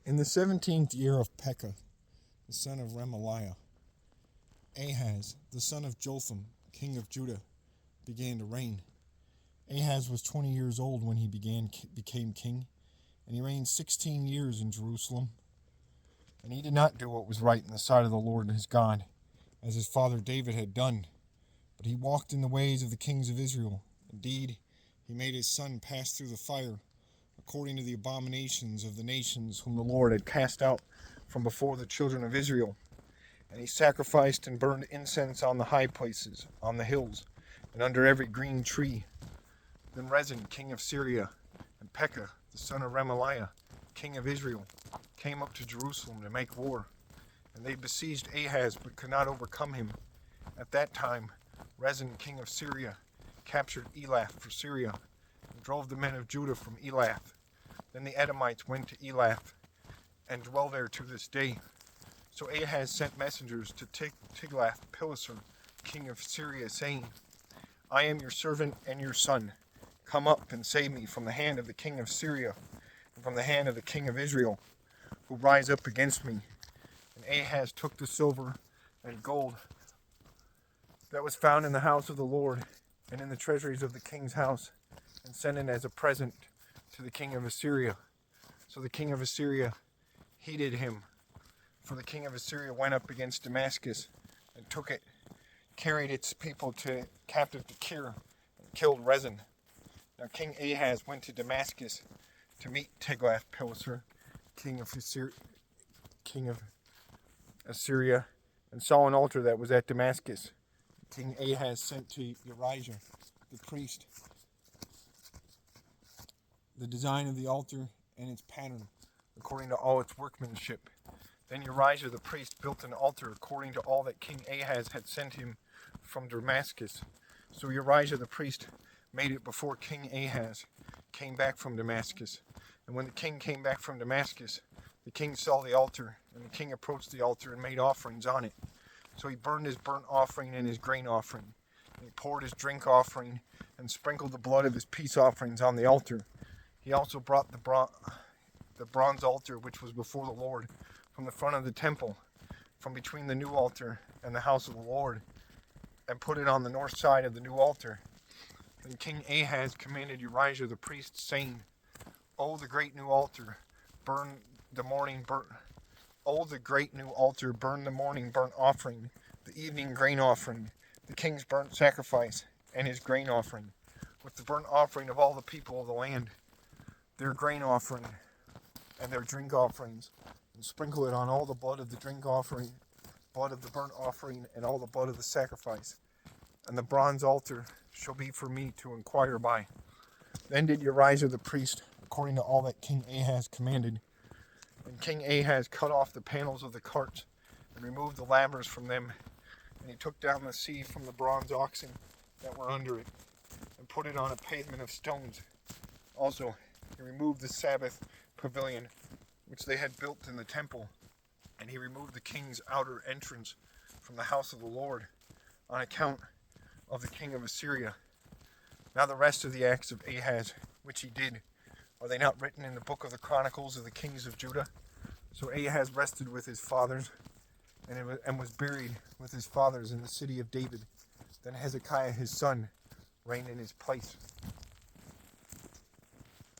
In the 17th year of Pekah, the son of Remaliah, Ahaz, the son of Jotham, king of Judah, began to reign. Ahaz was 20 years old when he became king, and he reigned 16 years in Jerusalem. And he did not do what was right in the sight of the Lord his God, as his father David had done, but he walked in the ways of the kings of Israel. Indeed, he made his son pass through the fire, according to the abominations of the nations whom the Lord had cast out from before the children of Israel. And he sacrificed and burned incense on the high places, on the hills, and under every green tree. Then Rezin, king of Syria, and Pekah, the son of Remaliah, king of Israel, came up to Jerusalem to make war. And they besieged Ahaz, but could not overcome him. At that time, Rezin, king of Syria, captured Elath for Syria, and drove the men of Judah from Elath. Then the Edomites went to Elath, and dwell there to this day. So Ahaz sent messengers to Tiglath-Pileser, king of Syria, saying, I am your servant and your son. Come up and save me from the hand of the king of Syria, and from the hand of the king of Israel, who rise up against me. And Ahaz took the silver and gold that was found in the house of the Lord, and in the treasuries of the king's house, and sent it as a present to the king of Assyria. So the king of Assyria heeded him, for the king of Assyria went up against Damascus and took it, carried its people captive to Kir, and killed Rezin. Now King Ahaz went to Damascus to meet Tiglath-Pileser, king of Assyria, and saw an altar that was at Damascus. King Ahaz sent to Urijah, the priest, the design of the altar and its pattern, according to all its workmanship. Then Urijah the priest built an altar according to all that King Ahaz had sent him from Damascus. So Urijah the priest made it before King Ahaz came back from Damascus. And when the king came back from Damascus, the king saw the altar, and the king approached the altar and made offerings on it. So he burned his burnt offering and his grain offering, and he poured his drink offering and sprinkled the blood of his peace offerings on the altar. He also brought the bronze altar which was before the Lord from the front of the temple, from between the new altar and the house of the Lord, and put it on the north side of the new altar. Then King Ahaz commanded Urijah the priest, saying, O the great new altar, burn the morning burnt offering, the evening grain offering, the king's burnt sacrifice, and his grain offering, with the burnt offering of all the people of the land, their grain offering, and their drink offerings, and sprinkle it on all the blood of the drink offering, blood of the burnt offering, and all the blood of the sacrifice. And the bronze altar shall be for me to inquire by. Then did Urijah the priest, according to all that King Ahaz commanded. And King Ahaz cut off the panels of the carts, and removed the lavers from them, and he took down the sea from the bronze oxen that were under it, and put it on a pavement of stones. Also, he removed the Sabbath pavilion, which they had built in the temple, and he removed the king's outer entrance from the house of the Lord, on account of the king of Assyria. Now the rest of the acts of Ahaz, which he did, are they not written in the book of the Chronicles of the kings of Judah? So Ahaz rested with his fathers, and was buried with his fathers in the city of David. Then Hezekiah his son reigned in his place.